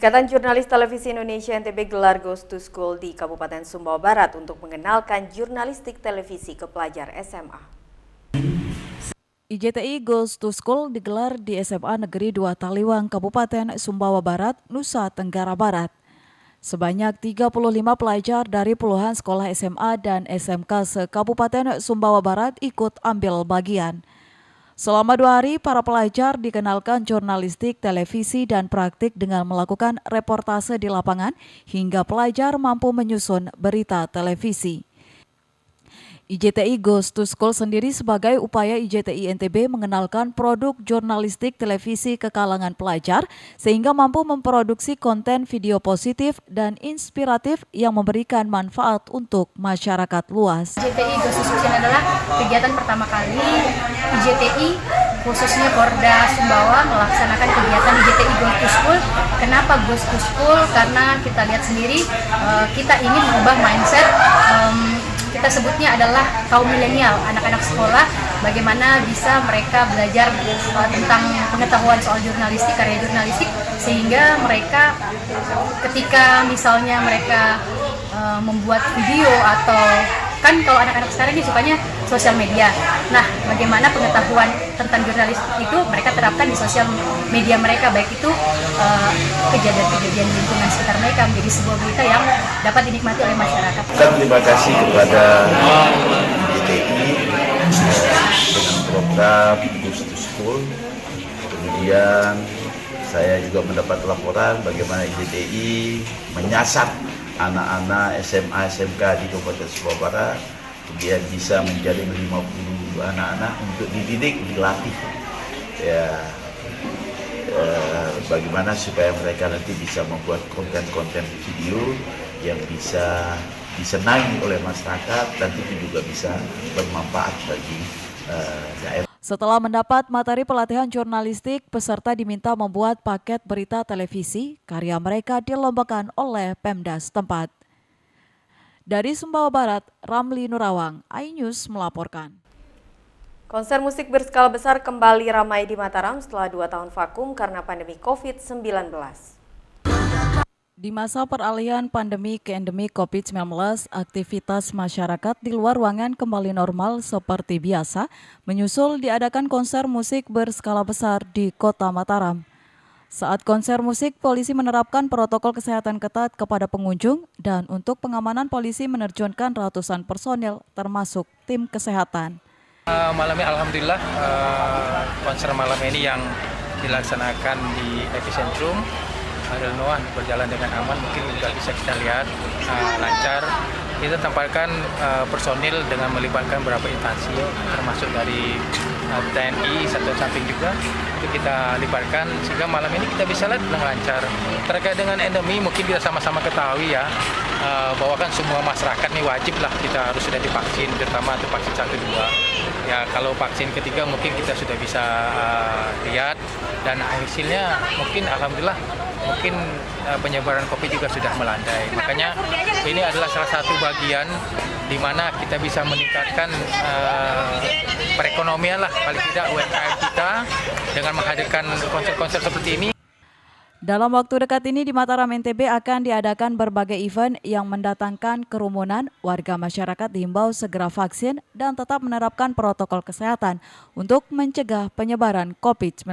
Ikatan Jurnalis Televisi Indonesia NTB gelar Ghost to School di Kabupaten Sumbawa Barat untuk mengenalkan jurnalistik televisi ke pelajar SMA. IJTI Ghost to School digelar di SMA Negeri 2 Taliwang, Kabupaten Sumbawa Barat, Nusa Tenggara Barat. Sebanyak 35 pelajar dari puluhan sekolah SMA dan SMK se-Kabupaten Sumbawa Barat ikut ambil bagian. Selama 2 hari, para pelajar dikenalkan jurnalistik, televisi, dan praktik dengan melakukan reportase di lapangan hingga pelajar mampu menyusun berita televisi. IJTI Ghost to School sendiri sebagai upaya IJTI NTB mengenalkan produk jurnalistik televisi ke kalangan pelajar sehingga mampu memproduksi konten video positif dan inspiratif yang memberikan manfaat untuk masyarakat luas. IJTI Ghost to School adalah kegiatan pertama kali IJTI khususnya Porda Sumbawa melaksanakan kegiatan IJTI Ghost to School. Kenapa Ghost to School? Karena kita lihat sendiri kita ingin mengubah mindset. Kita sebutnya adalah kaum milenial, anak-anak sekolah, bagaimana bisa mereka belajar tentang pengetahuan soal jurnalistik, karya jurnalistik, sehingga mereka ketika misalnya mereka membuat video atau kan kalau anak-anak sekarang ini sukanya sosial media. Nah, bagaimana pengetahuan tentang jurnalistik itu mereka terapkan di sosial media mereka, baik itu kejadian-kejadian di lingkungan sekitar mereka menjadi sebuah berita yang dapat dinikmati oleh masyarakat. Terima kasih kepada IJTI dengan program Ghost to School. Kemudian saya juga mendapat laporan bagaimana IJTI menyasar anak-anak SMA SMK di Kabupaten Sumbawa Barat, kemudian bisa menjaring 50 anak-anak untuk dididik, dilatih, bagaimana supaya mereka nanti bisa membuat konten-konten video yang bisa disenangi oleh masyarakat dan itu juga bisa bermanfaat bagi daerah. Setelah mendapat materi pelatihan jurnalistik, peserta diminta membuat paket berita televisi. Karya mereka dilombakan oleh Pemda setempat. Dari Sumbawa Barat, Ramli Nurawang, iNews melaporkan. Konser musik berskala besar kembali ramai di Mataram setelah 2 tahun vakum karena pandemi COVID-19. Di masa peralihan pandemi ke endemi COVID-19, aktivitas masyarakat di luar ruangan kembali normal seperti biasa, menyusul diadakan konser musik berskala besar di Kota Mataram. Saat konser musik, polisi menerapkan protokol kesehatan ketat kepada pengunjung dan untuk pengamanan polisi menerjunkan ratusan personil termasuk tim kesehatan. Malam ini alhamdulillah konser malam ini yang dilaksanakan di Epicentrum Hairul Noah berjalan dengan aman, mungkin juga bisa kita lihat lancar. Kita tempatkan personil dengan melibatkan beberapa instansi, termasuk dari TNI satu samping juga itu kita libatkan sehingga malam ini kita bisa lihat dengan lancar. Terkait dengan endemi mungkin kita sama-sama ketahui ya bahwa kan semua masyarakat nih wajib lah kita harus sudah divaksin, terutama untuk vaksin 1, 2. Ya kalau vaksin ketiga mungkin kita sudah bisa lihat dan hasilnya mungkin alhamdulillah mungkin penyebaran COVID juga sudah melandai. Makanya ini adalah salah satu bagian di mana kita bisa meningkatkan perekonomian lah, paling tidak UMKM kita dengan menghadirkan konser-konser seperti ini. Dalam waktu dekat ini di Mataram NTB akan diadakan berbagai event yang mendatangkan kerumunan. Warga masyarakat diimbau segera vaksin dan tetap menerapkan protokol kesehatan untuk mencegah penyebaran COVID-19.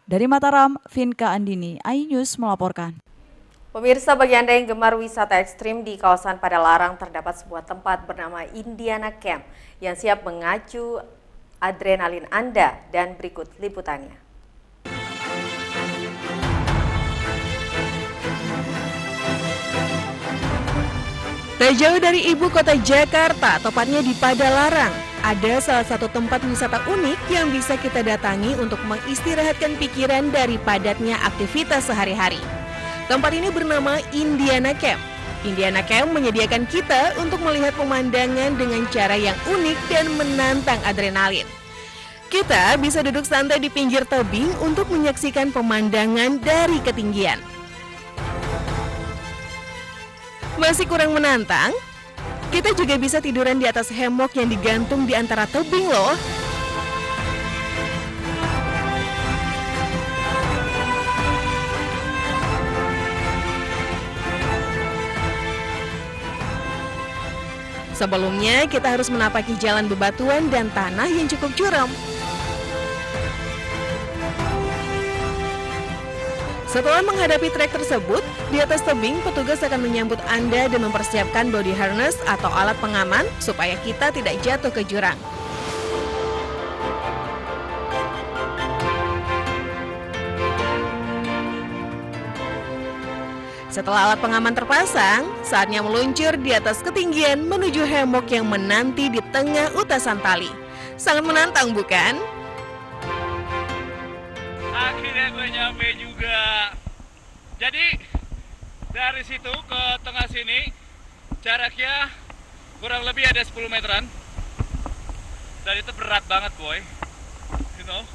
Dari Mataram, Vinka Andini, iNews melaporkan. Pemirsa, bagi Anda yang gemar wisata ekstrim, di kawasan Padalarang terdapat sebuah tempat bernama Indiana Camp yang siap mengacu adrenalin Anda, dan berikut liputannya. Tak jauh dari ibu kota Jakarta, tepatnya di Padalarang, ada salah satu tempat wisata unik yang bisa kita datangi untuk mengistirahatkan pikiran dari padatnya aktivitas sehari-hari. Tempat ini bernama Indiana Camp. Indiana Camp menyediakan kita untuk melihat pemandangan dengan cara yang unik dan menantang adrenalin. Kita bisa duduk santai di pinggir tebing untuk menyaksikan pemandangan dari ketinggian. Masih kurang menantang? Kita juga bisa tiduran di atas hemok yang digantung di antara tebing loh. Sebelumnya, kita harus menapaki jalan bebatuan dan tanah yang cukup curam. Setelah menghadapi trek tersebut, di atas tebing petugas akan menyambut Anda dan mempersiapkan body harness atau alat pengaman supaya kita tidak jatuh ke jurang. Setelah alat pengaman terpasang, saatnya meluncur di atas ketinggian menuju hemok yang menanti di tengah utasan tali. Sangat menantang, bukan? Akhirnya gue nyampe juga. Jadi dari situ ke tengah sini jaraknya kurang lebih ada 10 meteran. Dan itu berat banget, boy. You know.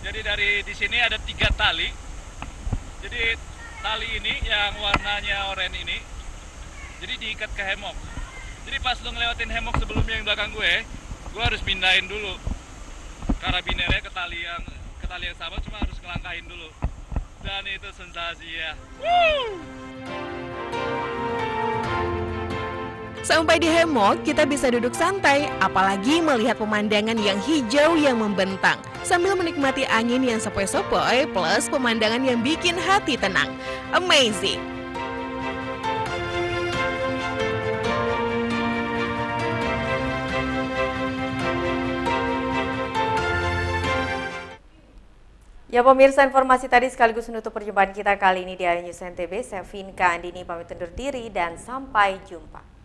Jadi dari di sini ada 3 tali. Jadi tali ini yang warnanya oranye ini jadi diikat ke hemok. Jadi pas lo ngelewatin hemok sebelumnya yang belakang gue harus pindahin dulu karabinernya ke tali yang sama, cuma harus ngelangkahin dulu. Dan itu sensasi ya. Sampai di hemok, kita bisa duduk santai, apalagi melihat pemandangan yang hijau yang membentang, sambil menikmati angin yang sepoi-sepoi plus pemandangan yang bikin hati tenang. Amazing! Ya pemirsa, informasi tadi sekaligus menutup perjumpaan kita kali ini di Ayo News NTB. Saya Vinka Andini pamit undur diri dan sampai jumpa.